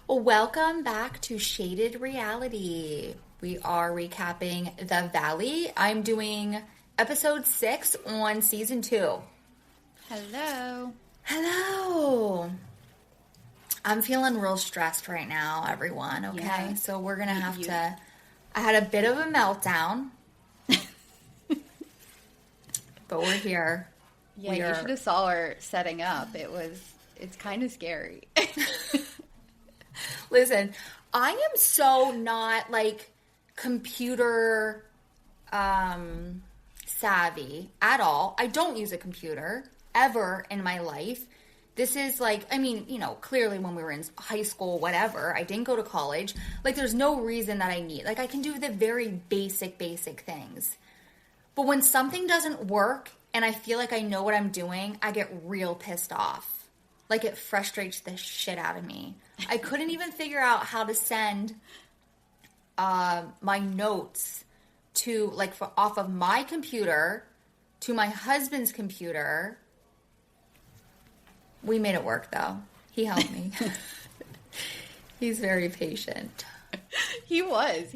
Well, welcome back to Shaded Reality. We are recapping The Valley. I'm doing episode 6 on season 2. Hello. Hello. I'm feeling real stressed right now, everyone, okay? Yeah. So we're going to have to... I had a bit of a meltdown. But we're here. Yeah, you should have saw her setting up. It's kind of scary. Listen, I am so not, like, computer savvy at all. I don't use a computer ever in my life. This is, like, I mean, you know, clearly when we were in high school, whatever, I didn't go to college. Like, there's no reason that I need. Like, I can do the very basic things. But when something doesn't work and I feel like I know what I'm doing, I get real pissed off. Like, it frustrates the shit out of me. I couldn't even figure out how to send my notes to, like, off of my computer to my husband's computer. We made it work, though. He helped me. He's very patient. He was.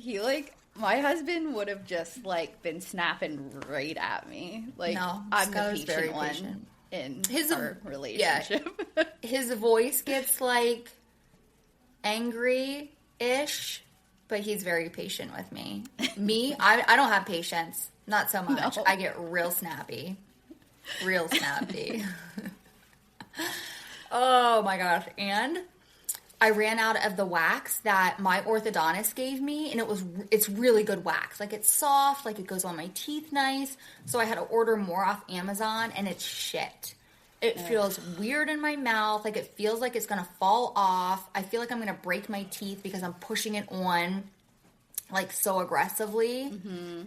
My husband would have just, like, been snapping right at me. Like, no, I'm the patient one in our relationship. Yeah, his voice gets, like, angry-ish, but he's very patient with me. Me, I don't have patience. Not so much. No. I get real snappy. Real snappy. Oh, my gosh. And I ran out of the wax that my orthodontist gave me, and it's really good wax. Like, it's soft, like, it goes on my teeth nice. So I had to order more off Amazon, and it's shit. It feels weird in my mouth. Like, it feels like it's going to fall off. I feel like I'm going to break my teeth because I'm pushing it on, like, so aggressively. Mm-hmm.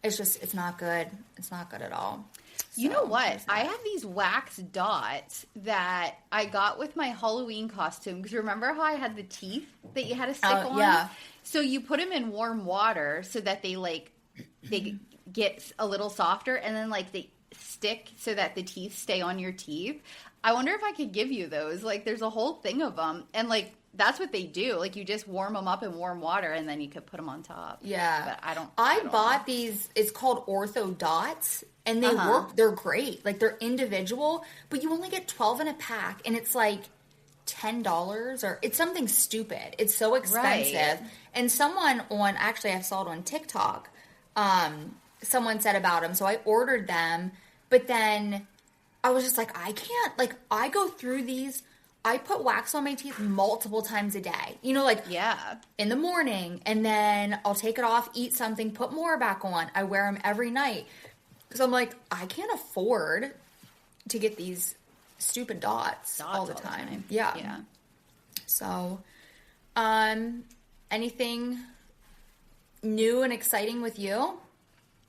It's not good. It's not good at all. You know what? I have these wax dots that I got with my Halloween costume. Because remember how I had the teeth that you had to stick on? Yeah. So you put them in warm water so that they get a little softer. And then, like, they stick so that the teeth stay on your teeth. I wonder if I could give you those. Like, there's a whole thing of them. And, like, that's what they do. Like, you just warm them up in warm water, and then you could put them on top. Yeah. But I don't bought know. these. It's called Ortho Dots. And they work. They're great. Like, they're individual, but you only get 12 in a pack, and it's like $10 or it's something stupid. It's so expensive. Right. And someone actually I saw it on TikTok. Someone said about them, so I ordered them. But then I was just like, I can't. Like, I go through these. I put wax on my teeth multiple times a day. You know, like, in the morning, and then I'll take it off, eat something, put more back on. I wear them every night. So I'm like, I can't afford to get these stupid dots all the time. Yeah. So, anything new and exciting with you?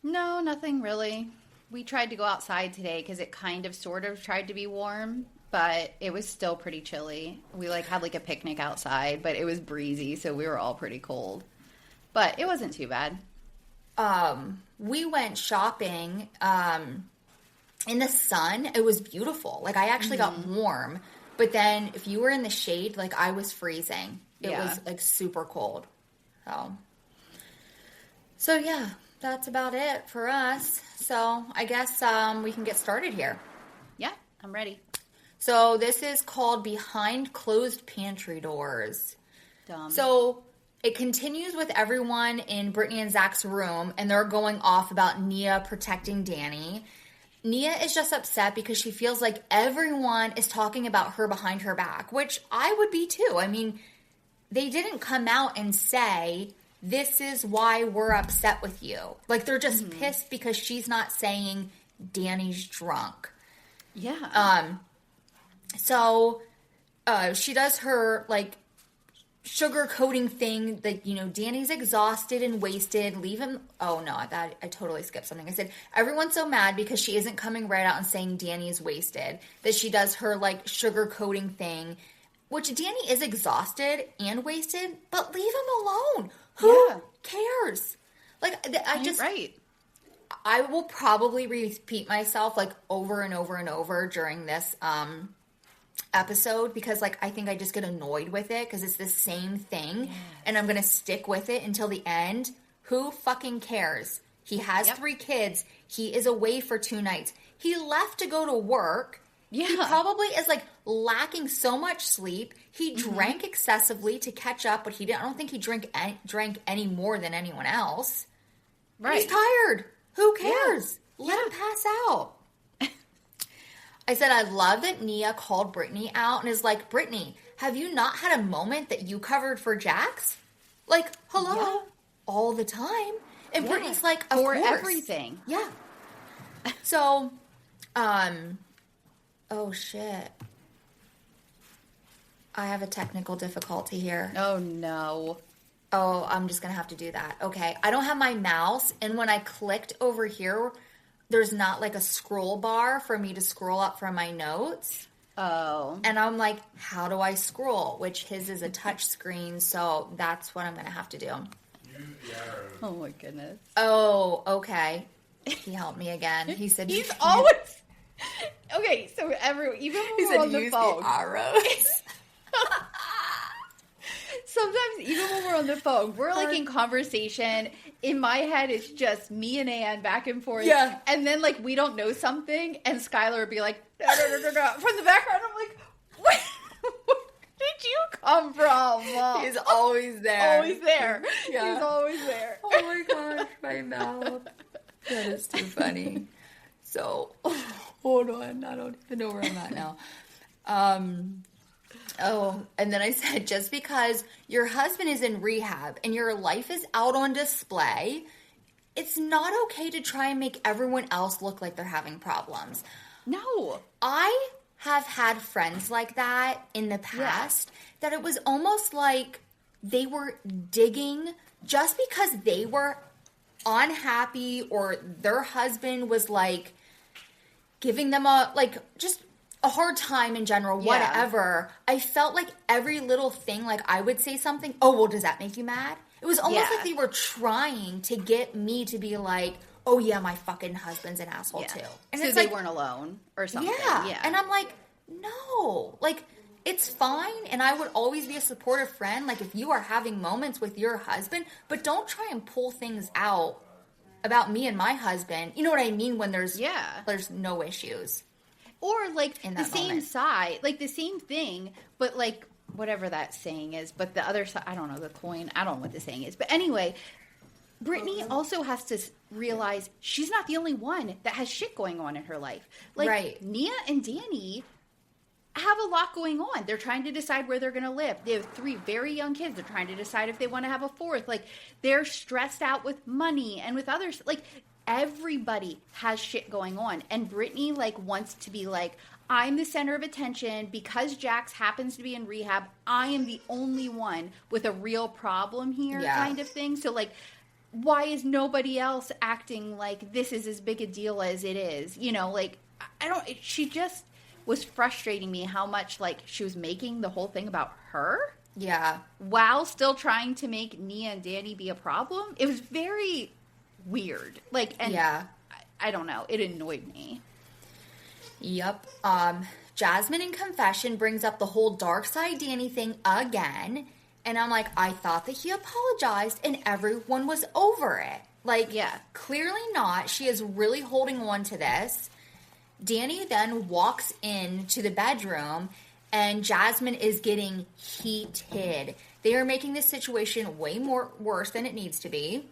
No, nothing really. We tried to go outside today because it kind of sort of tried to be warm, but it was still pretty chilly. We had a picnic outside, but it was breezy, so we were all pretty cold. But it wasn't too bad. We went shopping in the sun. It was beautiful. Like, I actually got warm. But then if you were in the shade, like, I was freezing. It was, like, super cold. So, yeah, that's about it for us. So, I guess we can get started here. Yeah, I'm ready. So, this is called Behind Closed Pantry Doors. Dumb. So, it continues with everyone in Brittany and Zach's room, and they're going off about Nia protecting Danny. Nia is just upset because she feels like everyone is talking about her behind her back, which I would be too. I mean, they didn't come out and say, this is why we're upset with you. Like, they're just pissed because she's not saying Danny's drunk. Yeah. So, she does her, like, sugar coating thing that, you know, Danny's exhausted and wasted. Leave him. Oh, no, I totally skipped something. I said, everyone's so mad because she isn't coming right out and saying Danny is wasted. That she does her, like, sugar coating thing, which Danny is exhausted and wasted, but leave him alone. Who cares? Like, Right. I will probably repeat myself, like, over and over and over during this episode because, like, I think I just get annoyed with it because it's the same thing, and I'm gonna stick with it until the end. Who fucking cares? He has 3 kids. He is away for 2 nights. He left to go to work. Yeah. He probably is, like, lacking so much sleep. He drank excessively to catch up, but I don't think he drank any more than anyone else. Right. He's tired. Who cares? Yeah. Let him pass out. I said, I love that Nia called Brittany out and is like, Brittany, have you not had a moment that you covered for Jax? Like, hello, all the time. And Brittany's like, of course. Everything. Yeah. So, oh shit. I have a technical difficulty here. Oh no. Oh, I'm just going to have to do that. Okay. I don't have my mouse, and when I clicked over here, there's not like a scroll bar for me to scroll up from my notes. Oh. And I'm like, how do I scroll? Which his is a touch screen, so that's what I'm going to have to do. Oh my goodness. Oh, okay. He helped me again. He said he's always okay. So even when we're on the phone, the arrows. Sometimes even when we're on the phone, we're like in conversation. In my head, it's just me and Ann back and forth. Yeah. And then like we don't know something, and Skylar would be like from the background. I'm like, where did you come from? Mom? He's always there. Always there. Yeah. He's always there. Oh my gosh, my mouth. That is too funny. So, hold on. I don't even know where I'm at now. Oh, and then I said, just because your husband is in rehab and your life is out on display, it's not okay to try and make everyone else look like they're having problems. No. I have had friends like that in the past that it was almost like they were digging just because they were unhappy or their husband was like giving them just a hard time in general, whatever. I felt like every little thing, like I would say something, oh, well, does that make you mad? It was almost like they were trying to get me to be like, oh yeah, my fucking husband's an asshole too. And so it's they weren't alone or something. Yeah. And I'm like, no, like it's fine. And I would always be a supportive friend. Like if you are having moments with your husband, but don't try and pull things out about me and my husband. You know what I mean? When there's no issues. Or, like, the same side, like, the same thing, but, like, whatever that saying is, but the other side, I don't know, the coin, I don't know what the saying is. But anyway, Brittany also has to realize she's not the only one that has shit going on in her life. Like, Nia and Danny have a lot going on. They're trying to decide where they're going to live. They have 3 very young kids. They're trying to decide if they want to have a 4th. Like, they're stressed out with money and with others. Like, everybody has shit going on. And Brittany, like, wants to be like, I'm the center of attention because Jax happens to be in rehab. I am the only one with a real problem here kind of thing. So, like, why is nobody else acting like this is as big a deal as it is? You know, like, she just was frustrating me how much, like, she was making the whole thing about her. Yeah. While still trying to make Nia and Danny be a problem. It was very weird. Like, and I don't know. It annoyed me. Yep. Jasmine in confession brings up the whole dark side Danny thing again. And I'm like, I thought that he apologized and everyone was over it. Like, clearly not. She is really holding on to this. Danny then walks into the bedroom and Jasmine is getting heated. They are making this situation way worse than it needs to be.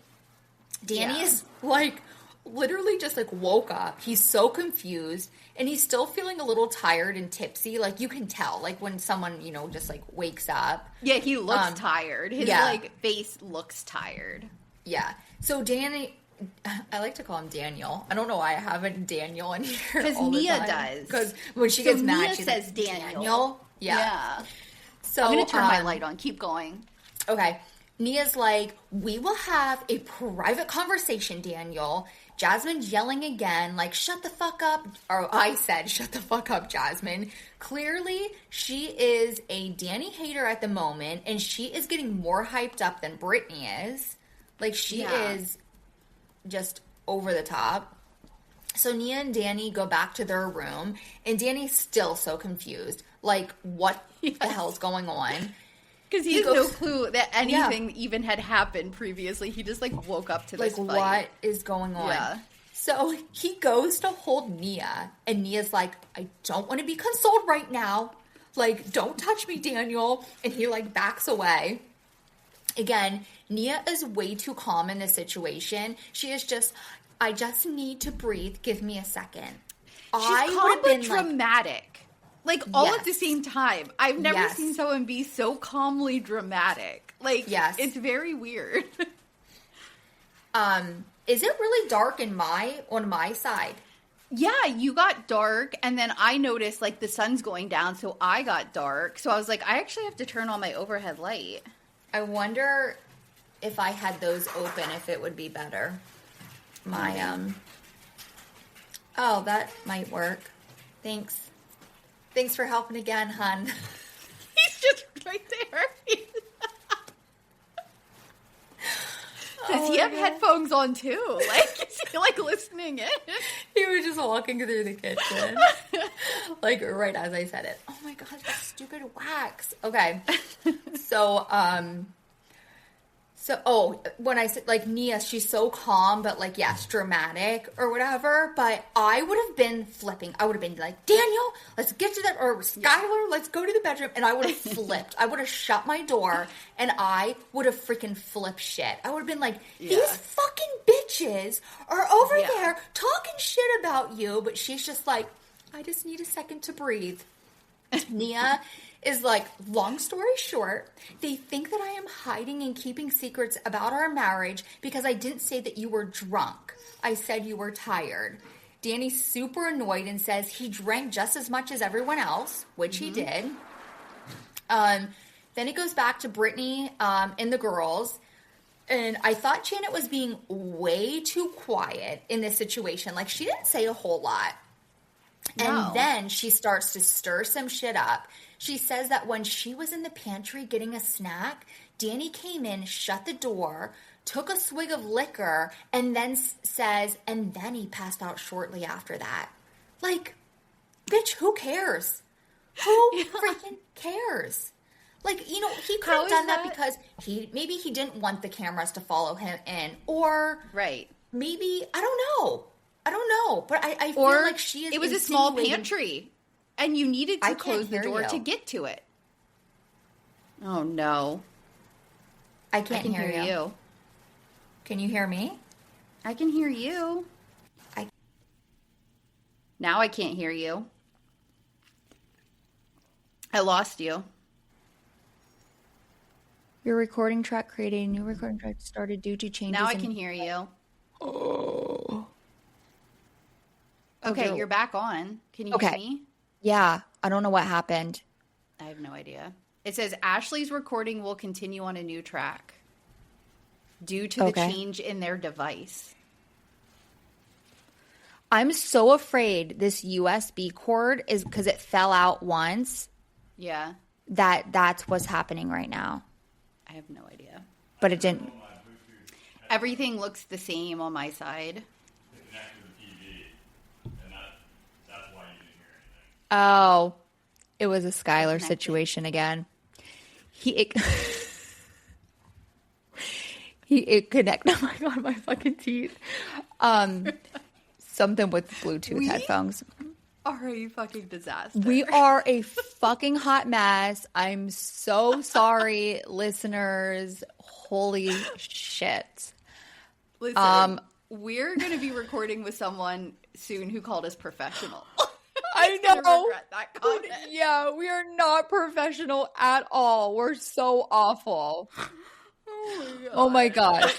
Danny is, like, literally just, like, woke up. He's so confused, and he's still feeling a little tired and tipsy. Like, you can tell, like, when someone, you know, just, like, wakes up. Yeah, he looks tired. His, like, face looks tired. Yeah. So, Danny, I like to call him Daniel. I don't know why I have a Daniel in here because Nia does. Because when she gets mad, Nia she says like, Daniel. Yeah. So I'm going to turn my light on. Keep going. Okay. Nia's like, we will have a private conversation, Daniel. Jasmine's yelling again, like, shut the fuck up. Or I said, shut the fuck up, Jasmine. Clearly, she is a Danny hater at the moment, and she is getting more hyped up than Brittany is. Like, she is just over the top. So Nia and Danny go back to their room, and Danny's still so confused. Like, what the hell's going on? Because he has no clue that anything even had happened previously. He just, like, woke up to this fight. What is going on? Yeah. So he goes to hold Nia, and Nia's like, I don't want to be consoled right now. Like, don't touch me, Daniel. And he, like, backs away. Again, Nia is way too calm in this situation. She is just, I just need to breathe. Give me a second. She's calm but dramatic. Like, all at the same time. I've never seen someone be so calmly dramatic. Like, it's very weird. Is it really dark on my side? Yeah, you got dark, and then I noticed, like, the sun's going down, so I got dark. So I was like, I actually have to turn on my overhead light. I wonder if I had those open, if it would be better. Oh, that might work. Thanks. Thanks for helping again, hun. He's just right there. Does he have headphones on too? Like, is he like listening in? He was just walking through the kitchen. Like, right as I said it. Oh my gosh, that stupid wax. Okay. So, when I said, like, Nia, she's so calm, but, like, yes, dramatic or whatever, but I would have been flipping. I would have been like, Daniel, let's get to that, or Skylar, let's go to the bedroom, and I would have flipped. I would have shut my door, and I would have freaking flipped shit. I would have been like, these fucking bitches are over there talking shit about you, but she's just like, I just need a second to breathe. Nia is like, long story short, they think that I am hiding and keeping secrets about our marriage because I didn't say that you were drunk. I said you were tired. Danny's super annoyed and says he drank just as much as everyone else, which he did. Then it goes back to Brittany and the girls. And I thought Janet was being way too quiet in this situation. Like, she didn't say a whole lot. No. And then she starts to stir some shit up. She says that when she was in the pantry getting a snack, Danny came in, shut the door, took a swig of liquor, and then says, and then he passed out shortly after that. Like, bitch, who cares? Who freaking cares? Like, you know, he could have done that because maybe he didn't want the cameras to follow him in. Or maybe, I don't know. But I feel like she is. It was a small pantry, and you needed to close the door to get to it. Oh no! I can't hear you. Can you hear me? I can hear you. Now I can't hear you. I lost you. Your recording track created a new recording track started due to changes. Now I can hear you. Oh. Okay, you're back on. Can you hear me? Yeah, I don't know what happened. I have no idea. It says Ashley's recording will continue on a new track due to the change in their device. I'm so afraid this USB cord is because it fell out once. Yeah. That's what's happening right now. I have no idea. But it didn't. Everything looks the same on my side. Oh, it was a Skylar situation again. It connected. Oh my god, my fucking teeth. Something with Bluetooth headphones. Are a fucking disaster. We are a fucking hot mess. I'm so sorry, listeners. Holy shit. Listen, we're going to be recording with someone soon who called us professional. I know. Yeah, we are not professional at all. We're so awful. Oh my god.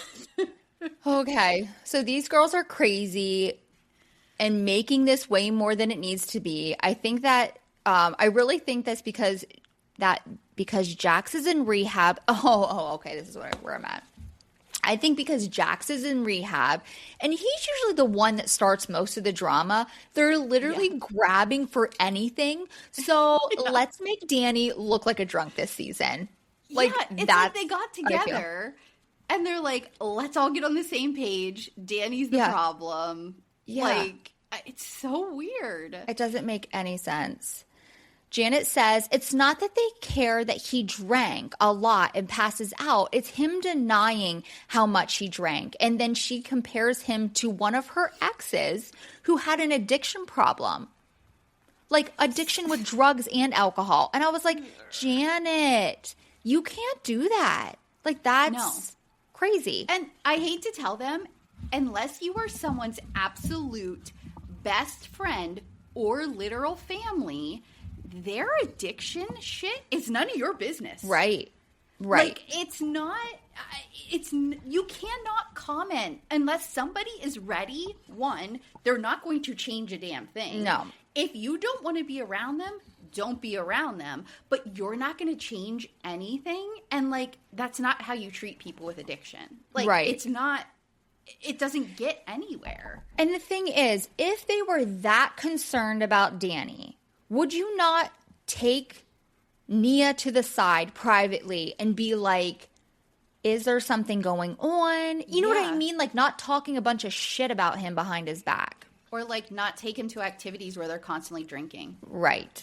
Okay, so these girls are crazy and making this way more than it needs to be. I think that I really think that's because Jax is in rehab. Okay, this is where I'm at. I think because Jax is in rehab, and he's usually the one that starts most of the drama, they're literally grabbing for anything. So let's make Danny look like a drunk this season. Like, it's like they got together, and they're like, let's all get on the same page. Danny's the problem. Yeah. Like, It's so weird. It doesn't make any sense. Janet says it's not that they care that he drank a lot and passes out. It's him denying how much he drank. And then she compares him to one of her exes who had an addiction problem. Like addiction with drugs and alcohol. And I was like, Janet, you can't do that. Like that's crazy. And I hate to tell them, unless you are someone's absolute best friend or literal family, their addiction shit is none of your business. Right. Like, it's not, you cannot comment unless somebody is ready. One, they're not going to change a damn thing. No. If you don't want to be around them, don't be around them. But you're not going to change anything. And, like, that's not how you treat people with addiction. Like, it's not, it doesn't get anywhere. And the thing is, if they were that concerned about Danny, would you not take Nia to the side privately and be like, is there something going on? You know what I mean? Like, not talking a bunch of shit about him behind his back. Or, like, not take him to activities where they're constantly drinking. Right.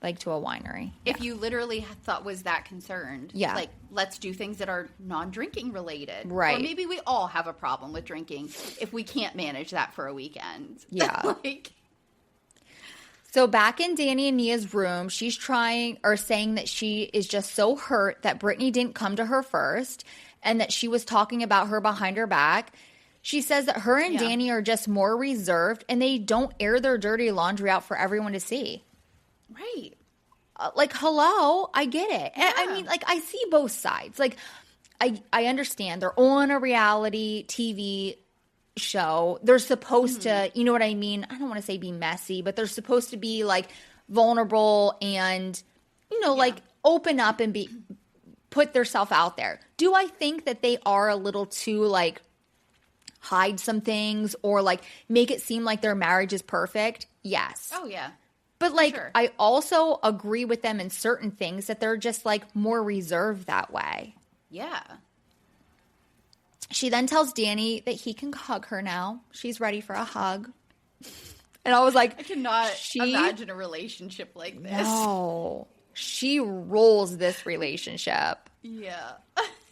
Like to a winery. If you literally was that concerned. Yeah. Like, let's do things that are non-drinking related. Right. Or maybe we all have a problem with drinking if we can't manage that for a weekend. Yeah. So back in Danny and Nia's room, she's saying that she is just so hurt that Brittany didn't come to her first and that she was talking about her behind her back. She says that her and Danny are just more reserved and they don't air their dirty laundry out for everyone to see. Right. Like, hello, I get it. Yeah. I mean, like, I see both sides. Like, I understand they're on a reality TV show. They're supposed to, you know what I mean? I don't want to say be messy, but they're supposed to be like vulnerable and, you know, like open up and put themselves out there. Do I think that they are a little too like hide some things or like make it seem like their marriage is perfect? Yes. Oh yeah. But like, I also agree with them in certain things that they're just like more reserved that way. Yeah. She then tells Danny that he can hug her now. She's ready for a hug. And I was like, I cannot imagine a relationship like this. No. She rules this relationship. Yeah.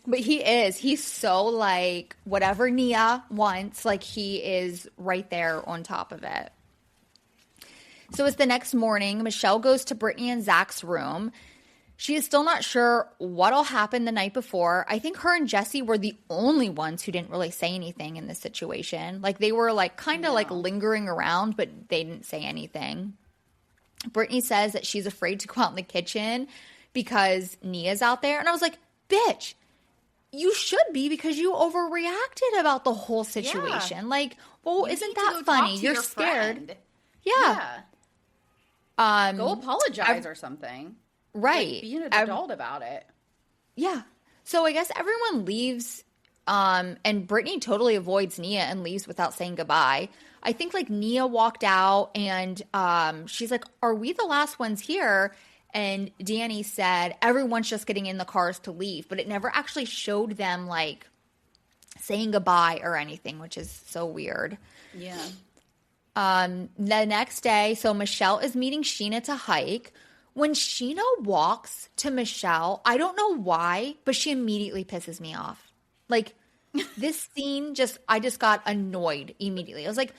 But he's so like whatever Nia wants, like he is right there on top of it. So it's the next morning. Michelle goes to Brittany and Zach's room. She is still not sure what'll happen the night before. I think her and Jesse were the only ones who didn't really say anything in this situation. Like they were like kind of like lingering around, but they didn't say anything. Brittany says that she's afraid to go out in the kitchen because Nia's out there. And I was like, bitch, you should be because you overreacted about the whole situation. Yeah. Like, well, isn't that funny? You're scared. Friend. Yeah. Go apologize or something. Right. Like, be an adult about it. Yeah. So I guess everyone leaves, and Brittany totally avoids Nia and leaves without saying goodbye. I think like Nia walked out and she's like, are we the last ones here? And Danny said, everyone's just getting in the cars to leave. But it never actually showed them like saying goodbye or anything, which is so weird. Yeah. The next day, so Michelle is meeting Scheena to hike. When Scheena walks to Michelle, I don't know why, but she immediately pisses me off. Like, this scene I just got annoyed immediately. I was like,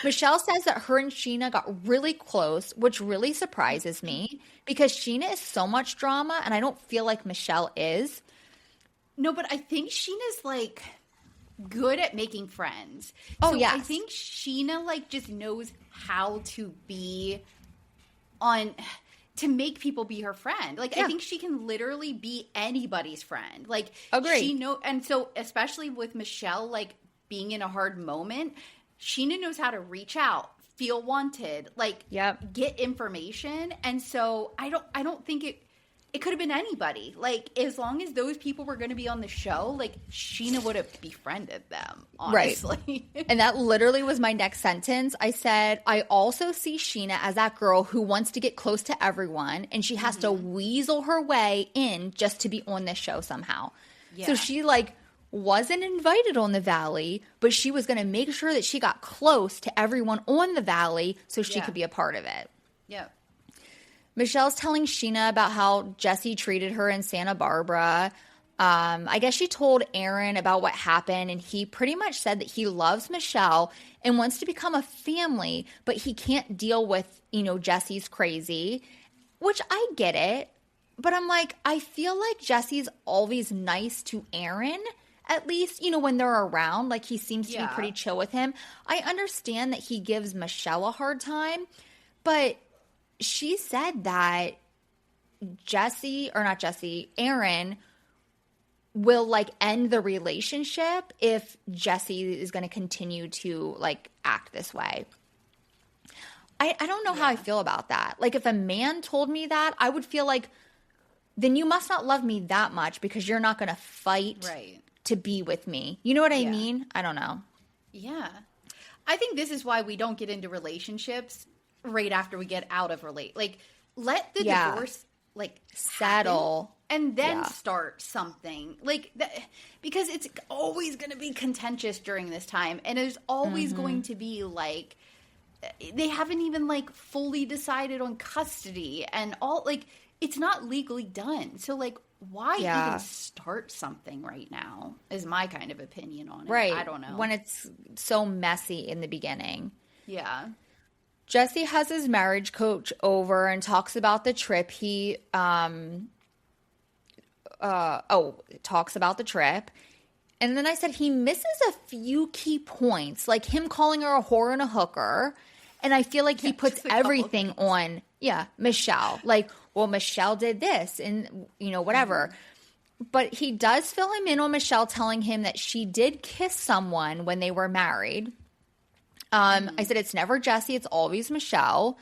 Michelle says that her and Scheena got really close, which really surprises me because Scheena is so much drama and I don't feel like Michelle is. No, but I think Sheena's like good at making friends. Oh, yeah. I think Scheena like just knows how to be to make people be her friend. Like, I think she can literally be anybody's friend. Like, agree. And so, especially with Michelle, like, being in a hard moment, Scheena knows how to reach out, feel wanted, like, get information. And so, I don't think it could have been anybody. Like, as long as those people were going to be on the show, like, Scheena would have befriended them, honestly. Right. And that literally was my next sentence. I said, I also see Scheena as that girl who wants to get close to everyone, and she has to weasel her way in just to be on this show somehow. Yeah. So she, like, wasn't invited on the Valley, but she was going to make sure that she got close to everyone on the Valley so she could be a part of it. Yep. Michelle's telling Scheena about how Jesse treated her in Santa Barbara. I guess she told Aaron about what happened, and he pretty much said that he loves Michelle and wants to become a family, but he can't deal with, Jesse's crazy, which I get it. But I'm like, I feel like Jesse's always nice to Aaron, at least, when they're around. Like, he seems to be pretty chill with him. I understand that he gives Michelle a hard time, but she said that Aaron will, end the relationship if Jesse is going to continue to, act this way. I don't know how I feel about that. Like, if a man told me that, I would feel like, then you must not love me that much because you're not going to fight to be with me. You know what I mean? I don't know. Yeah. I think this is why we don't get into relationships right after we get out of let the divorce settle happen, and then start something because it's always going to be contentious during this time, and there's always going to be they haven't even fully decided on custody and all it's not legally done. So, why even start something right now is my kind of opinion on it. Right. I don't know. When it's so messy in the beginning. Yeah. Jesse has his marriage coach over and talks about the trip. He talks about the trip. And then I said he misses a few key points, like him calling her a whore and a hooker. And I feel like he puts everything on, Michelle. Well, Michelle did this and, whatever. Mm-hmm. But he does fill him in on Michelle telling him that she did kiss someone when they were married. I said it's never Jesse. It's always Michelle.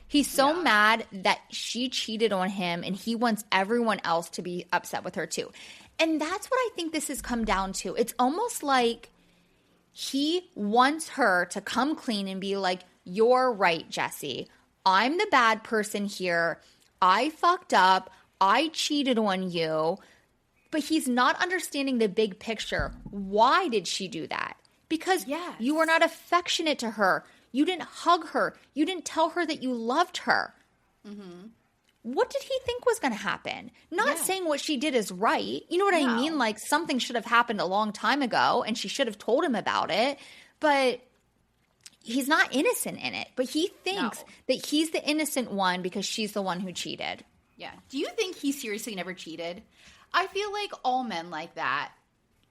He's so mad that she cheated on him and he wants everyone else to be upset with her too. And that's what I think this has come down to. It's almost like he wants her to come clean and be like, you're right, Jesse. I'm the bad person here. I fucked up. I cheated on you. But he's not understanding the big picture. Why did she do that? Because you were not affectionate to her. You didn't hug her. You didn't tell her that you loved her. Mm-hmm. What did he think was going to happen? Not saying what she did is right. You know what I mean? Something should have happened a long time ago and she should have told him about it. But he's not innocent in it. But he thinks that he's the innocent one because she's the one who cheated. Yeah. Do you think he seriously never cheated? I feel like all men like that.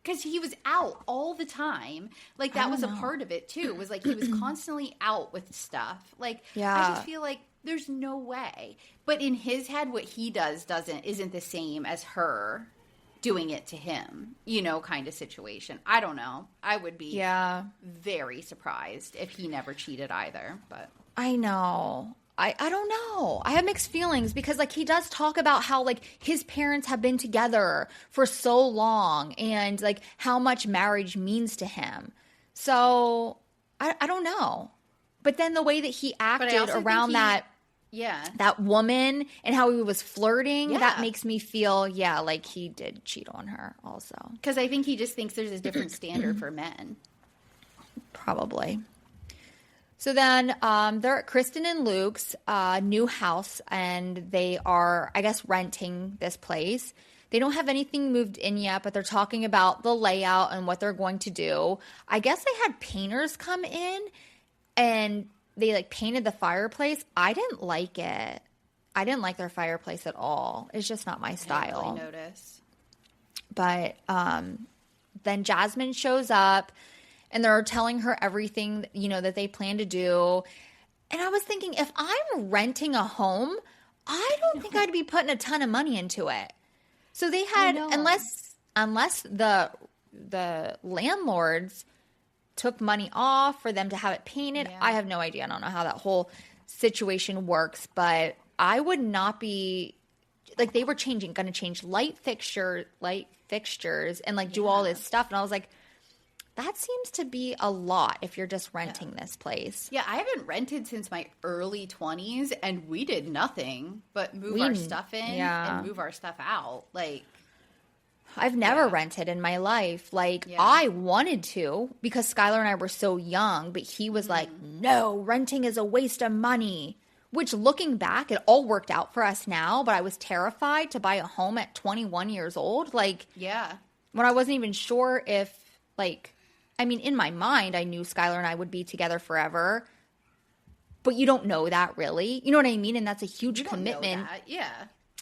Because he was out all the time. That was a part of it, too. It was he was constantly out with stuff. I just feel like there's no way. But in his head, what he does isn't the same as her doing it to him, kind of situation. I don't know. I would be very surprised if he never cheated either. But I know. I don't know. I have mixed feelings because he does talk about how his parents have been together for so long and how much marriage means to him. So I don't know. But then the way that he acted around that woman and how he was flirting, that makes me feel, he did cheat on her also. Because I think he just thinks there's a different standard for men. Probably. So then they're at Kristen and Luke's new house, and they are, I guess, renting this place. They don't have anything moved in yet, but they're talking about the layout and what they're going to do. I guess they had painters come in, and they, painted the fireplace. I didn't like it. I didn't like their fireplace at all. It's just not my style. I didn't really notice. But then Jasmine shows up. And they're telling her everything, that they plan to do. And I was thinking, if I'm renting a home, I don't think I'd be putting a ton of money into it. So they had, unless the landlords took money off for them to have it painted. I have no idea. I don't know how that whole situation works. But I would not be, they were going to change light fixtures and do all this stuff. And I was like, that seems to be a lot if you're just renting this place. Yeah, I haven't rented since my early 20s, and we did nothing but move our stuff in and move our stuff out. I've never rented in my life. Like, I wanted to because Skylar and I were so young, but he was like, no, renting is a waste of money. Which, looking back, it all worked out for us now, but I was terrified to buy a home at 21 years old. Like, when I wasn't even sure if, like, I mean, in my mind, I knew Skylar and I would be together forever, but you don't know that really. You know what I mean? And that's a huge commitment.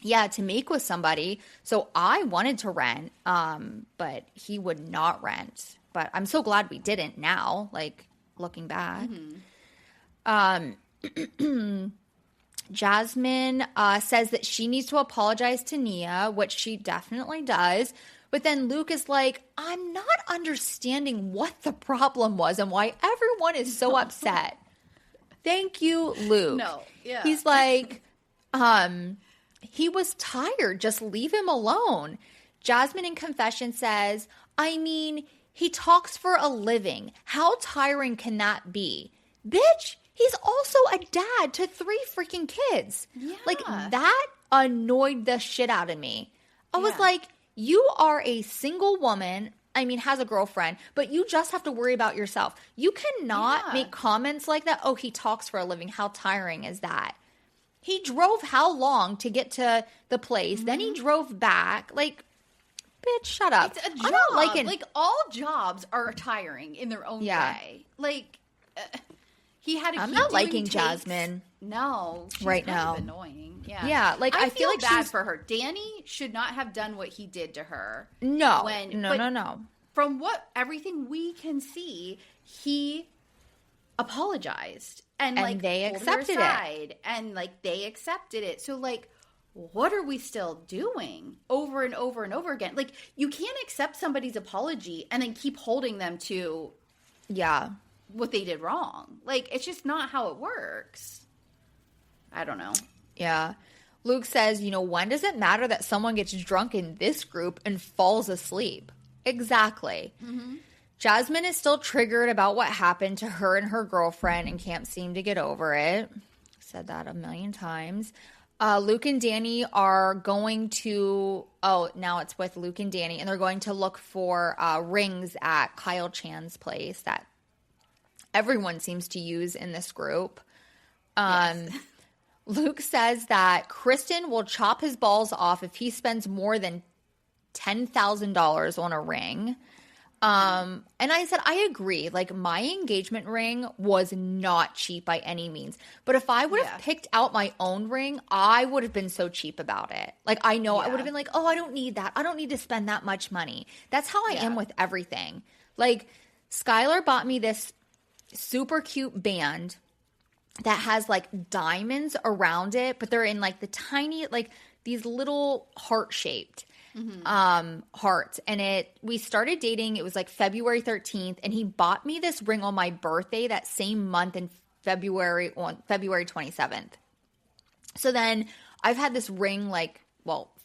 Yeah, to make with somebody. So I wanted to rent, but he would not rent. But I'm so glad we didn't now, like, looking back. Jasmine says that she needs to apologize to Nia, which she definitely does. But then Luke is like, I'm not understanding what the problem was and why everyone is so upset. Thank you, Luke. He's like, he was tired. Just leave him alone. Jasmine in confession says, I mean, he talks for a living. How tiring can that be? Bitch, he's also a dad to 3 freaking kids. Like, that annoyed the shit out of me. I was like, you are a single woman. I mean, has a girlfriend, but you just have to worry about yourself. You cannot make comments like that. Oh, he talks for a living. How tiring is that? He drove how long to get to the place? Then he drove back. Like, bitch, shut up. It's a job. I don't like it. Like, all jobs are tiring in their own way. Like, he had to I'm keep not doing liking takes. Jasmine. No, she's right kind now. Of annoying. Yeah, like I feel like bad for her. Danny should not have done what he did to her. No. From everything we can see, he apologized and like they accepted it. And like they accepted it. So like, what are we still doing over and over and over again? Like, you can't accept somebody's apology and then keep holding them to what they did wrong. Like, it's just not how it works. I don't know. Yeah. Luke says, when does it matter that someone gets drunk in this group and falls asleep? Exactly. Jasmine is still triggered about what happened to her and her girlfriend and can't seem to get over it. Said that a million times. Luke and Danny are going to, now it's with Luke and Danny, and they're going to look for rings at Kyle Chan's place that everyone seems to use in this group. Luke says that Kristen will chop his balls off if he spends more than $10,000 on a ring. And I said, I agree. Like, my engagement ring was not cheap by any means. But if I would have picked out my own ring, I would have been so cheap about it. Like, I know I would have been like, oh, I don't need that. I don't need to spend that much money. That's how I am with everything. Like, Skylar bought me this super cute band that has like diamonds around it, but they're in like the tiny, like these little heart-shaped hearts. And we started dating, it was like February 13th, and he bought me this ring on my birthday that same month in February, on February 27th. So then I've had this ring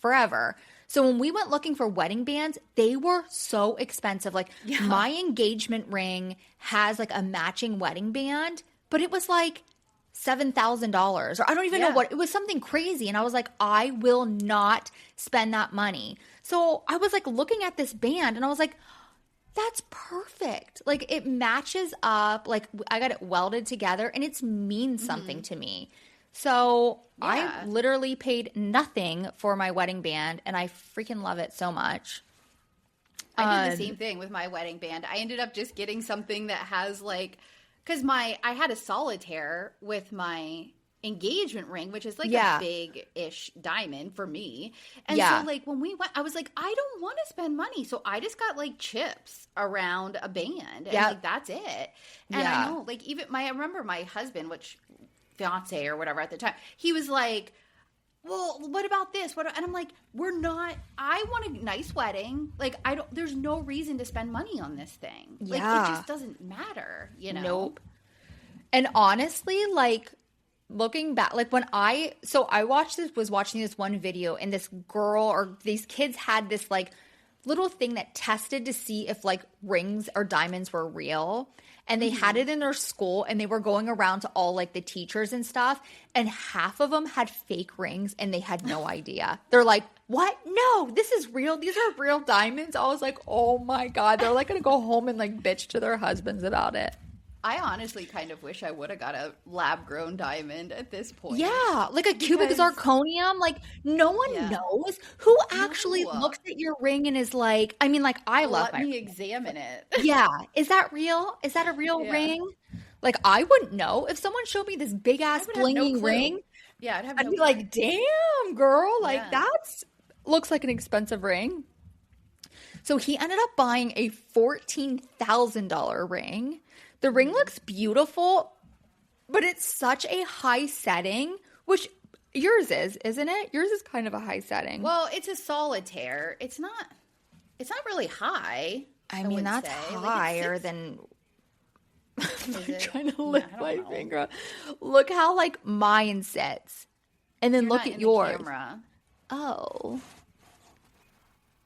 forever. So when we went looking for wedding bands, they were so expensive. Like my engagement ring has like a matching wedding band, but it was like $7,000 or I don't even know what. It was something crazy. And I was like, I will not spend that money. So I was like looking at this band and I was like, that's perfect. Like it matches up. Like I got it welded together and it means something to me. So I literally paid nothing for my wedding band and I freaking love it so much. I did the same thing with my wedding band. I ended up just getting something that has like, because I had a solitaire with my engagement ring, which is like a big-ish diamond for me. And so like when we went, I was like, I don't want to spend money. So I just got like chips around a band and like that's it. And I know like I remember my husband, which fiance or whatever at the time, he was like, well, what about this? And I'm like, I want a nice wedding. Like, there's no reason to spend money on this thing. Like, it just doesn't matter, you know? Nope. And honestly, like, looking back, like I was watching this one video and this girl or these kids had this like little thing that tested to see if like rings or diamonds were real. And they had it in their school and they were going around to all like the teachers and stuff. And half of them had fake rings and they had no idea. They're like, what? No, this is real. These are real diamonds. I was like, oh my God. They're like going to go home and like bitch to their husbands about it. I honestly kind of wish I would have got a lab-grown diamond at this point. Yeah, like a cubic zirconium. Like, no one knows who actually looks at your ring and is like, I mean, like, I love Let me examine it. Yeah. Is that real? Is that a real ring? Like, I wouldn't know. If someone showed me this big-ass blingy ring, I'd be like, damn, girl. Like, that's looks like an expensive ring. So he ended up buying a $14,000 ring. The ring looks beautiful, but it's such a high setting, which yours is, isn't it? Yours is kind of a high setting. Well, it's a solitaire. It's not really high. I mean, that's higher than I'm trying to lift my finger. Look how like mine sits. And then look at yours. Camera. Oh.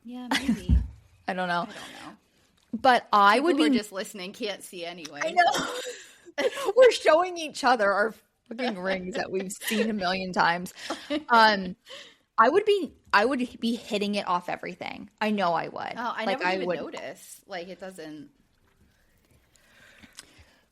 Yeah, maybe. I don't know. But I would be. People who are just listening can't see anyway. I know. We're showing each other our fucking rings that we've seen a million times. I would be hitting it off everything. I know I would. Oh, I never even notice. Like it doesn't.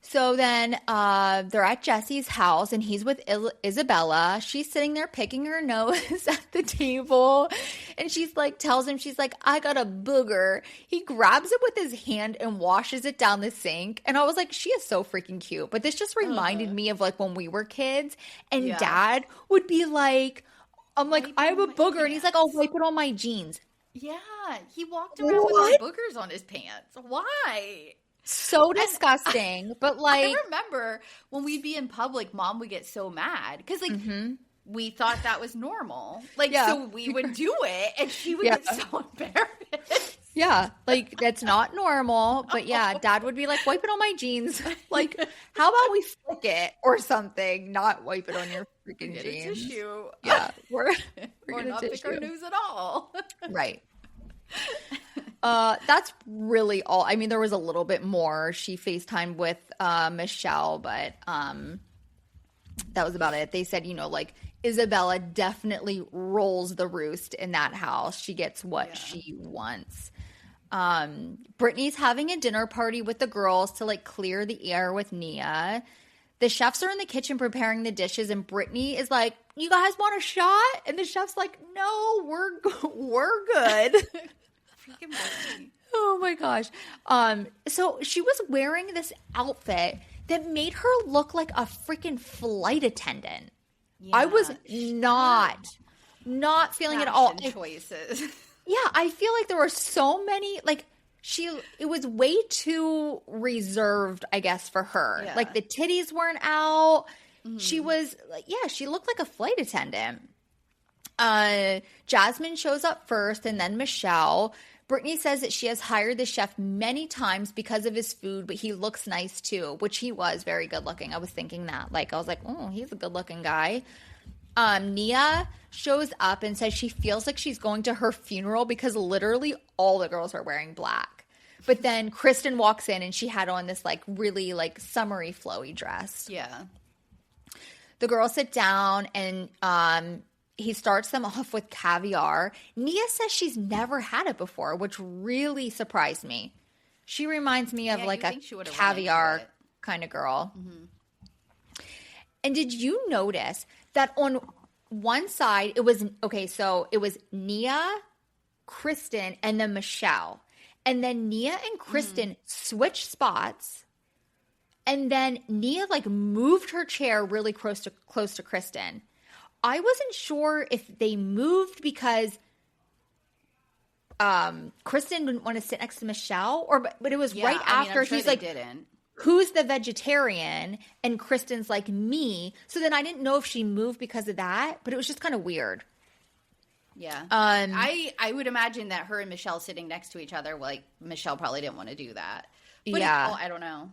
So then they're at Jesse's house and he's with Isabella. She's sitting there picking her nose at the table. And she's like, tells him, she's like, I got a booger. He grabs it with his hand and washes it down the sink. And I was like, she is so freaking cute. But this just reminded me of like when we were kids and Dad would be like, I'm like, I have a booger. Pants. And he's like, I'll wipe it on my jeans. Yeah. He walked around with boogers on his pants. Why? So disgusting, but like I remember when we'd be in public, Mom would get so mad because like we thought that was normal, like so we would do it, and she would get so embarrassed. Yeah, like that's not normal, but Dad would be like, "Wipe it on my jeans." Like, how about we flick it or something? Not wipe it on your freaking Get jeans. A tissue. Yeah, we're or not pick our nose at all. Right. That's really all. I mean, there was a little bit more. She FaceTimed with Michelle, but that was about it. They said, you know, like Isabella definitely rolls the roost in that house. She gets what she wants. Brittany's having a dinner party with the girls to like clear the air with Nia. The chefs are in the kitchen preparing the dishes, and Brittany is like, "You guys want a shot?" And the chef's like, "No, we're good." Oh my gosh. So she was wearing this outfit that made her look like a freaking flight attendant. Yeah, I was not feeling it at all. Choices. Yeah, I feel like there were so many like it was way too reserved, I guess, for her. Yeah. Like the titties weren't out. Mm-hmm. She was like, she looked like a flight attendant. Jasmine shows up first and then Michelle. Brittany says that she has hired the chef many times because of his food, but he looks nice too, which he was very good looking. I was thinking that. Like, I was like, oh, he's a good looking guy. Nia shows up and says she feels like she's going to her funeral because literally all the girls are wearing black. But then Kristen walks in and she had on this like really like summery flowy dress. Yeah. The girls sit down and he starts them off with caviar. Nia says she's never had it before, which really surprised me. She reminds me of like a caviar kind of girl. Mm-hmm. And did you notice that on one side, it was Nia, Kristen, and then Michelle. And then Nia and Kristen switched spots. And then Nia like moved her chair really close to Kristen. I wasn't sure if they moved because Kristen didn't want to sit next to Michelle, but it was right after she's like, didn't. Who's the vegetarian? And Kristen's like, me. So then I didn't know if she moved because of that, but it was just kind of weird. Yeah. I would imagine that her and Michelle sitting next to each other, like Michelle probably didn't want to do that. But I don't know.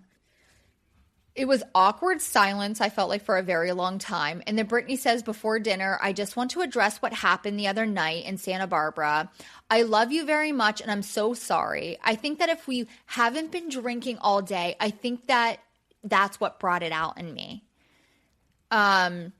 It was awkward silence, I felt like, for a very long time. And then Brittany says before dinner, I just want to address what happened the other night in Santa Barbara. I love you very much, and I'm so sorry. I think that if we haven't been drinking all day, I think that that's what brought it out in me. Okay.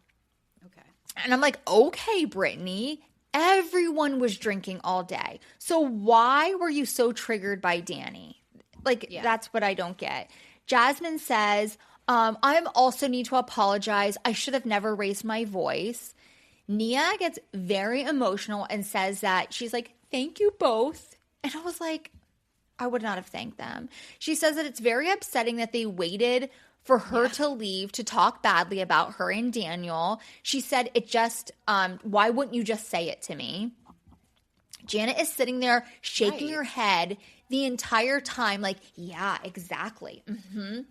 And I'm like, okay, Brittany. Everyone was drinking all day. So why were you so triggered by Danny? Like, that's what I don't get. Jasmine says, I also need to apologize. I should have never raised my voice. Nia gets very emotional and says that she's like, thank you both. And I was like, I would not have thanked them. She says that it's very upsetting that they waited for her to leave to talk badly about her and Daniel. She said, it just, why wouldn't you just say it to me? Janet is sitting there shaking her head the entire time, like, yeah, exactly.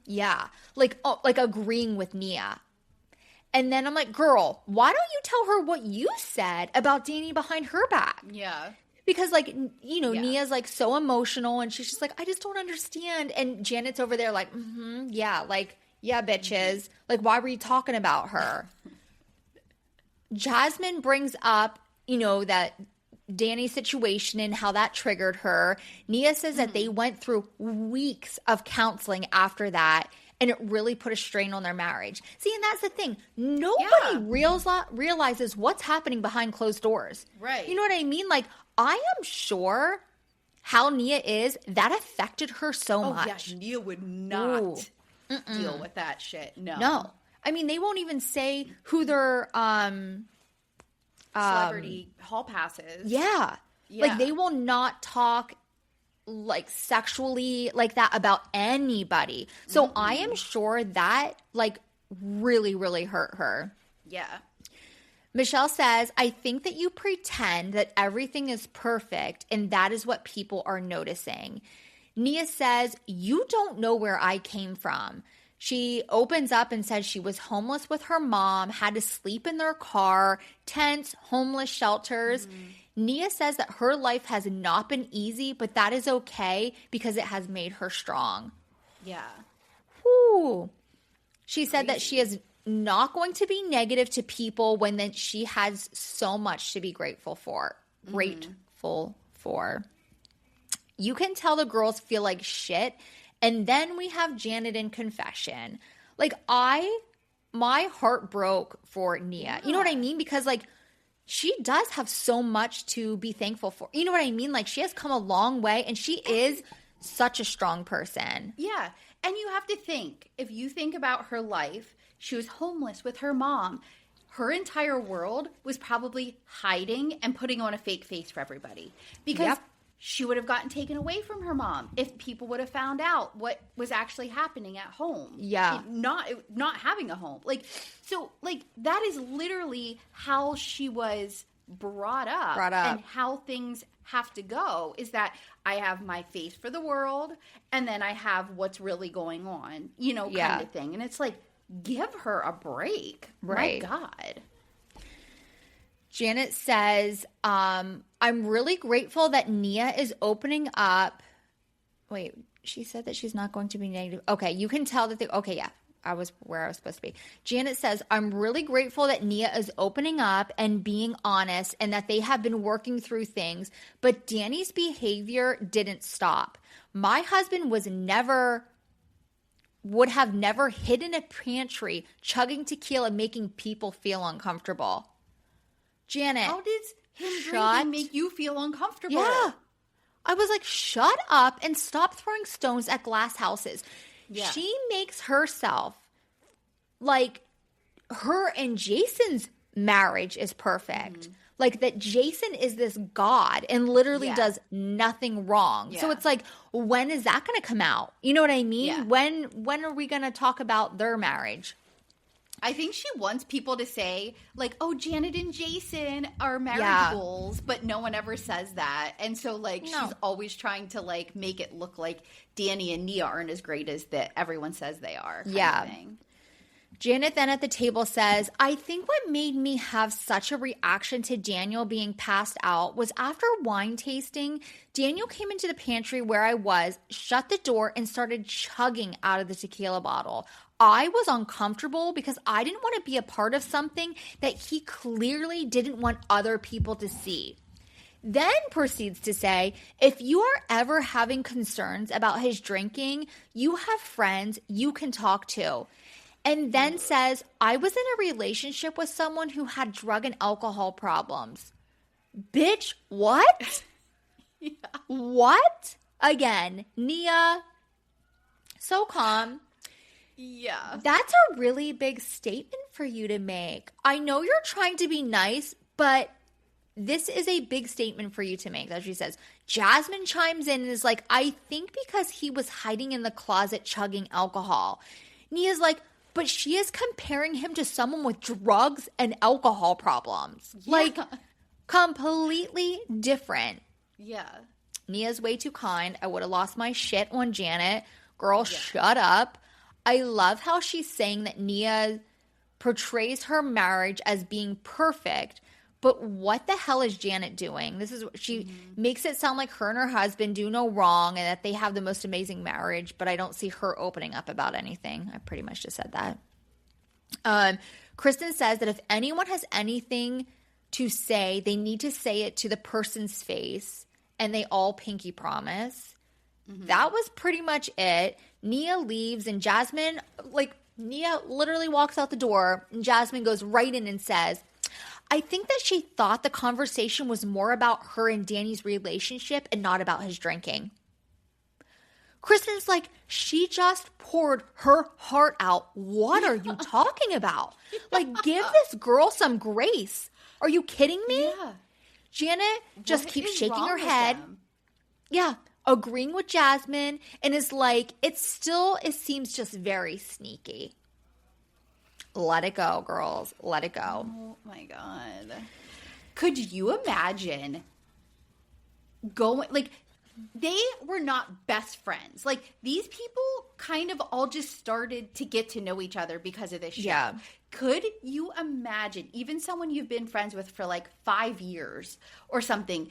Yeah. Like agreeing with Nia. And then I'm like, girl, why don't you tell her what you said about Danny behind her back? Yeah. Because, like, you know, Nia's, like, so emotional, and she's just like, I just don't understand. And Janet's over there like, yeah, like, yeah, bitches. Like, why were you talking about her? Jasmine brings up, you know, that Danny's situation and how that triggered her. Nia says that they went through weeks of counseling after that, and it really put a strain on their marriage. See, and that's the thing. Nobody realizes what's happening behind closed doors. Right. You know what I mean? Like, I am sure how Nia is, that affected her so much. Yeah, Nia would not deal with that shit. No. I mean, they won't even say who their celebrity hall passes. Yeah. Like, they will not talk like sexually like that about anybody. So I am sure that like really, really hurt her. Yeah. Michelle says, I think that you pretend that everything is perfect and that is what people are noticing. Nia says, you don't know where I came from. She opens up and says she was homeless with her mom, had to sleep in their car, tents, homeless shelters. Nia says that her life has not been easy, but that is okay because it has made her strong. Yeah. Whew. She said that she is not going to be negative to people when then she has so much to be grateful for. Grateful for. You can tell the girls feel like shit. And then we have Janet in confession. Like, my heart broke for Nia. You know what I mean? Because, like, she does have so much to be thankful for. You know what I mean? Like, she has come a long way, and she is such a strong person. Yeah. And you have to think, if you think about her life, she was homeless with her mom. Her entire world was probably hiding and putting on a fake face for everybody. Because she would have gotten taken away from her mom if people would have found out what was actually happening at home. Yeah. Not having a home. Like, so, like, that is literally how she was brought up. And how things have to go is that I have my face for the world and then I have what's really going on, you know, kind of thing. And it's like, give her a break. Right. My God. Janet says, I'm really grateful that Nia is opening up. Wait, she said that she's not going to be negative. Okay, you can tell that I was where I was supposed to be. Janet says, I'm really grateful that Nia is opening up and being honest and that they have been working through things, but Danny's behavior didn't stop. My husband would have never hidden a pantry chugging tequila, making people feel uncomfortable. Janet, how does him drinking make you feel uncomfortable? Yeah. I was like, shut up and stop throwing stones at glass houses. Yeah. She makes herself like her and Jason's marriage is perfect. Like that Jason is this god and literally does nothing wrong. So it's like, when is that going to come out? You know what I mean? Yeah. When are we going to talk about their marriage? I think she wants people to say, like, oh, Janet and Jason are marriage goals, but no one ever says that. And so, like, she's always trying to, like, make it look like Danny and Nia aren't as great as that everyone says they are. Kind of thing. Janet then at the table says, I think what made me have such a reaction to Daniel being passed out was after wine tasting, Daniel came into the pantry where I was, shut the door, and started chugging out of the tequila bottle. I was uncomfortable because I didn't want to be a part of something that he clearly didn't want other people to see. Then proceeds to say, if you are ever having concerns about his drinking, you have friends you can talk to. And then says, I was in a relationship with someone who had drug and alcohol problems. Bitch, what? Yeah. What? Again, Nia, so calm. Yeah. That's a really big statement for you to make. I know you're trying to be nice, but this is a big statement for you to make, that she says. Jasmine chimes in and is like, I think because he was hiding in the closet chugging alcohol. Nia's like, but she is comparing him to someone with drugs and alcohol problems. Yeah. Like, completely different. Yeah. Nia's way too kind. I would have lost my shit on Janet. Girl, shut up. I love how she's saying that Nia portrays her marriage as being perfect, but what the hell is Janet doing? This is she makes it sound like her and her husband do no wrong and that they have the most amazing marriage, but I don't see her opening up about anything. I pretty much just said that. Kristen says that if anyone has anything to say, they need to say it to the person's face, and they all pinky promise. That was pretty much it. Nia leaves, and Jasmine, like, Nia literally walks out the door, and Jasmine goes right in and says, I think that she thought the conversation was more about her and Danny's relationship and not about his drinking. Kristen's like, she just poured her heart out. What are you talking about? Like, give this girl some grace. Are you kidding me? Yeah. Janet just keeps shaking her head. Them? Yeah. Agreeing with Jasmine, and is like, it seems just very sneaky. Let it go, girls. Let it go. Oh my God. Could you imagine going, like, they were not best friends. Like, these people kind of all just started to get to know each other because of this show. Yeah. Could you imagine, even someone you've been friends with for like 5 years or something,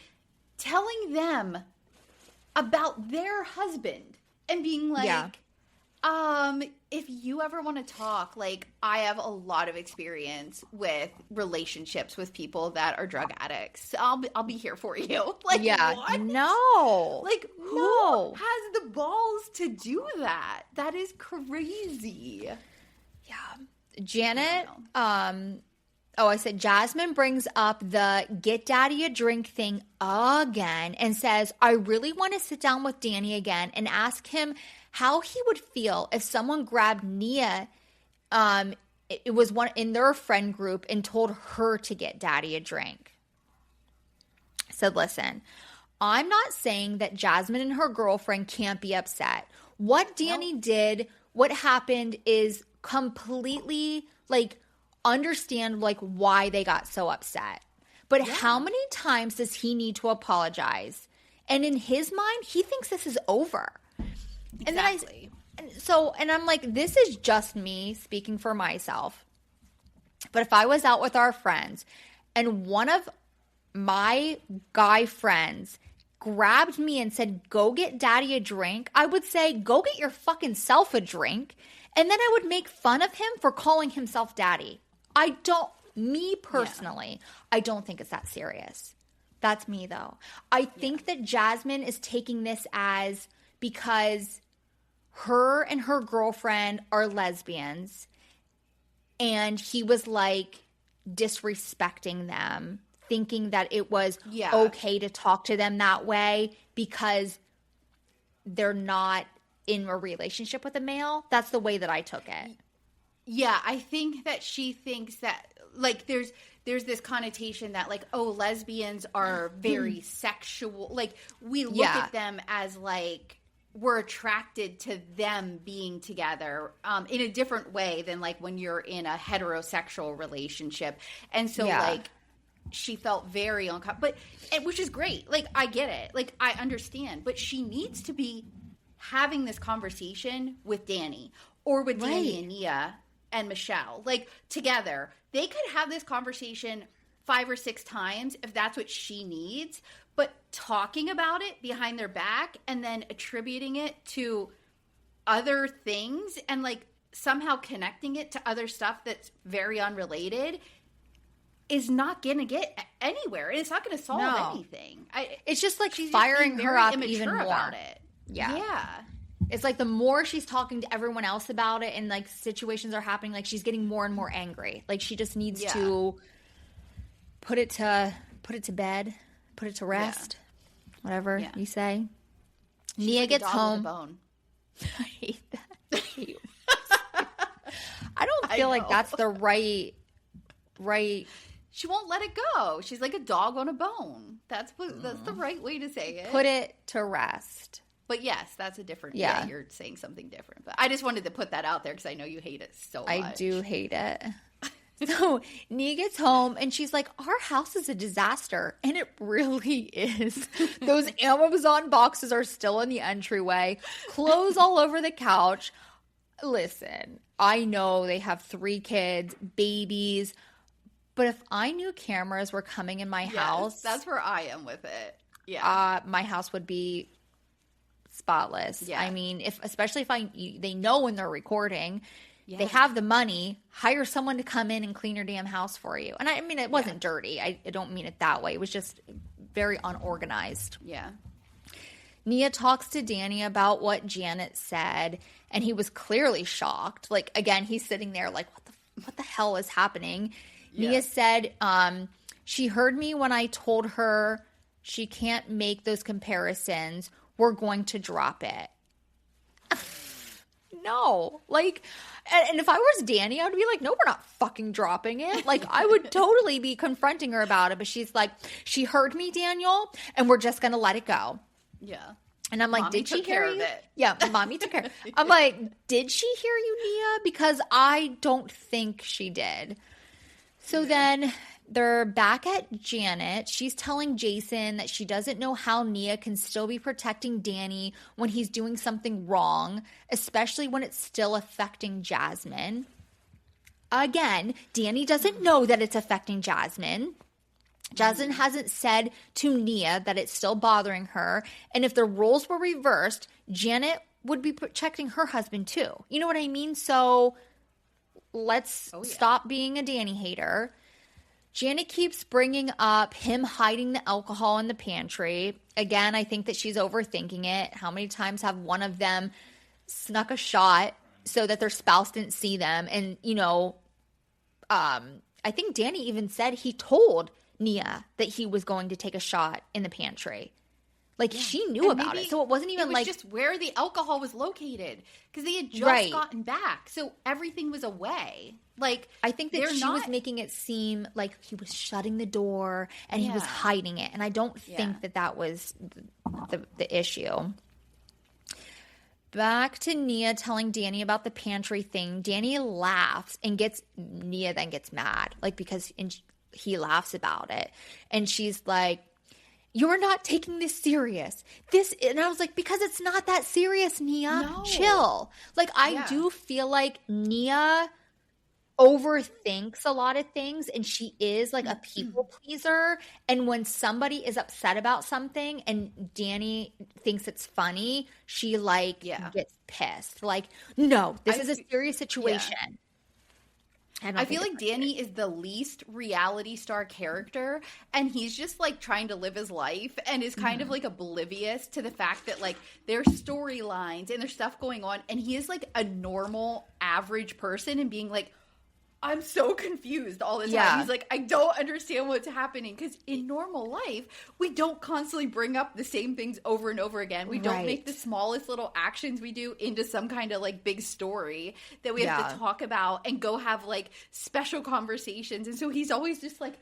telling them about their husband and being like, if you ever want to talk, like, I have a lot of experience with relationships with people that are drug addicts. I'll be here for you. Like, what? No. Like, who has the balls to do that? That is crazy. Yeah. Janet, I said Jasmine brings up the get daddy a drink thing again and says, I really want to sit down with Danny again and ask him how he would feel if someone grabbed Nia, it was one in their friend group, and told her to get daddy a drink. Said, listen, I'm not saying that Jasmine and her girlfriend can't be upset. What Danny did, what happened is completely, like, understand, like, why they got so upset. But how many times does he need to apologize? And in his mind, he thinks this is over. Exactly. And I'm like, this is just me speaking for myself. But if I was out with our friends and one of my guy friends grabbed me and said, go get daddy a drink, I would say, go get your fucking self a drink. And then I would make fun of him for calling himself daddy. I don't think it's that serious. That's me, though. I think that Jasmine is taking this as because her and her girlfriend are lesbians, and he was, like, disrespecting them, thinking that it was okay to talk to them that way because they're not in a relationship with a male. That's the way that I took it. Yeah, I think that she thinks that, like, there's this connotation that, like, oh, lesbians are very sexual. Like, we look at them as, like, we're attracted to them being together in a different way than, like, when you're in a heterosexual relationship. And so, like, she felt very uncomfortable, which is great. Like, I get it. Like, I understand. But she needs to be having this conversation with Danny or with Danny and Nia and Michelle, like, together. They could have this conversation 5 or 6 times if that's what she needs, but talking about it behind their back and then attributing it to other things and, like, somehow connecting it to other stuff that's very unrelated is not going to get anywhere. It's not going to solve anything. It's just, like, firing her up even more about it. Yeah. It's like the more she's talking to everyone else about it and, like, situations are happening, like, she's getting more and more angry. Like, she just needs to put it to put it to bed, put it to rest, whatever you say. Nia like gets a dog home. with a bone. I hate that. I hate you. I don't feel like that's the right. She won't let it go. She's like a dog on a bone. That's the right way to say it. Put it to rest. But yes, that's a different. Yeah, you're saying something different. But I just wanted to put that out there because I know you hate it so much. I do hate it. So Nia gets home and she's like, our house is a disaster. And it really is. Those Amazon boxes are still in the entryway. Clothes all over the couch. Listen, I know they have 3 kids, babies. But if I knew cameras were coming in my house. That's where I am with it. Yeah. My house would be spotless. Yeah. I mean, especially if they know when they're recording. Yeah. They have the money, hire someone to come in and clean your damn house for you. And I mean, it wasn't dirty. I don't mean it that way. It was just very unorganized. Yeah. Nia talks to Danny about what Janet said, and he was clearly shocked. Like, again, he's sitting there like, what the hell is happening? Yeah. Nia said she heard me when I told her she can't make those comparisons. We're going to drop it. No. Like, and if I was Danny, I would be like, no, we're not fucking dropping it. Like, I would totally be confronting her about it. But she's like, she heard me, Daniel, and we're just going to let it go. Yeah. And I'm like, Mommy did she hear you? It. Yeah, Mommy took care of it. I'm like, did she hear you, Nia? Because I don't think she did. So then they're back at Janet. She's telling Jason that she doesn't know how Nia can still be protecting Danny when he's doing something wrong, especially when it's still affecting Jasmine. Again, Danny doesn't know that it's affecting Jasmine. Jasmine hasn't said to Nia that it's still bothering her. And if the roles were reversed, Janet would be protecting her husband too. You know what I mean? So let's stop being a Danny hater. Janet keeps bringing up him hiding the alcohol in the pantry. Again, I think that she's overthinking it. How many times have one of them snuck a shot so that their spouse didn't see them? And, you know, I think Danny even said he told Nia that he was going to take a shot in the pantry. Like, she knew about it. So it wasn't even like just where the alcohol was located because they had just gotten back. So everything was away. Like, I think that she was making it seem like he was shutting the door and he was hiding it. And I don't think that was the issue. Back to Nia telling Danny about the pantry thing. Danny laughs and Nia then gets mad. Like, because he laughs about it. And she's like, you're not taking this serious. And I was like, because it's not that serious, Nia. No. Chill. Like, I do feel like Nia overthinks a lot of things, and she is like a people pleaser. And when somebody is upset about something and Danny thinks it's funny, she gets pissed. Like, no, this is a serious situation. Yeah. I feel like Danny is the least reality star character, and he's just like trying to live his life and is kind of like oblivious to the fact that like there's storylines and there's stuff going on, and he is like a normal average person and being like, I'm so confused all the time. Yeah. He's like, I don't understand what's happening. Because in normal life, we don't constantly bring up the same things over and over again. We don't make the smallest little actions we do into some kind of like big story that we have to talk about and go have like special conversations. And so he's always just like,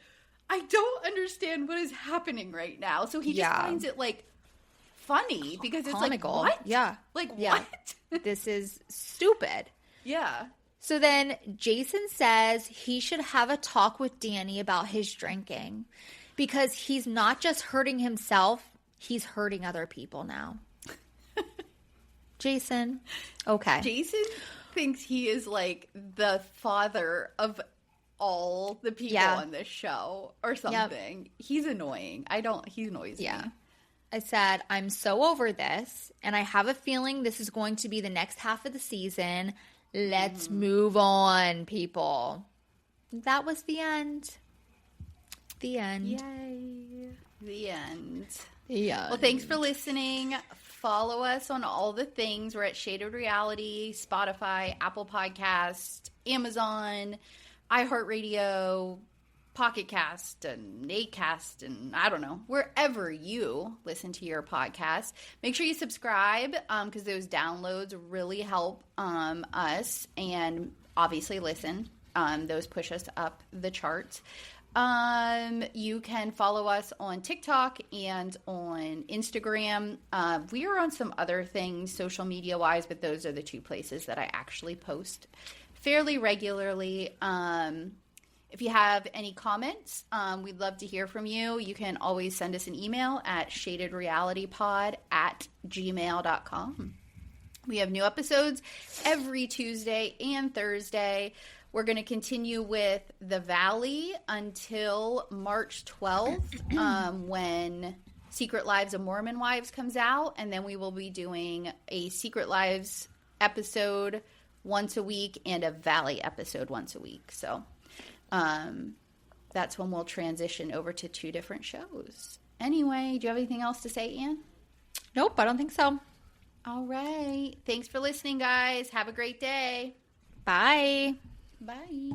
I don't understand what is happening right now. So he just finds it like funny because it's like, what? Yeah. Like, what? This is stupid. Yeah. So then Jason says he should have a talk with Danny about his drinking because he's not just hurting himself, he's hurting other people now. Jason. Okay. Jason thinks he is like the father of all the people on this show or something. Yep. He's annoying. He annoys me. I said, I'm so over this, and I have a feeling this is going to be the next half of the season. Let's move on, people. That was the end. The end. Yay. The end. The end. Well, thanks for listening. Follow us on all the things. We're at Shaded Reality, Spotify, Apple Podcast, Amazon, iHeartRadio, Pocket Cast and Acast and I don't know, wherever you listen to your podcast. Make sure you subscribe because those downloads really help us, and obviously listen. Those push us up the charts. You can follow us on TikTok and on Instagram. We are on some other things social media wise, but those are the two places that I actually post fairly regularly. If you have any comments, we'd love to hear from you. You can always send us an email at shadedrealitypod@gmail.com. We have new episodes every Tuesday and Thursday. We're going to continue with The Valley until March 12th when Secret Lives of Mormon Wives comes out. And then we will be doing a Secret Lives episode once a week and a Valley episode once a week. So that's when we'll transition over to 2 different shows. Anyway, do you have anything else to say, Anne? Nope, I don't think so. All right. Thanks for listening, guys. Have a great day. Bye. Bye.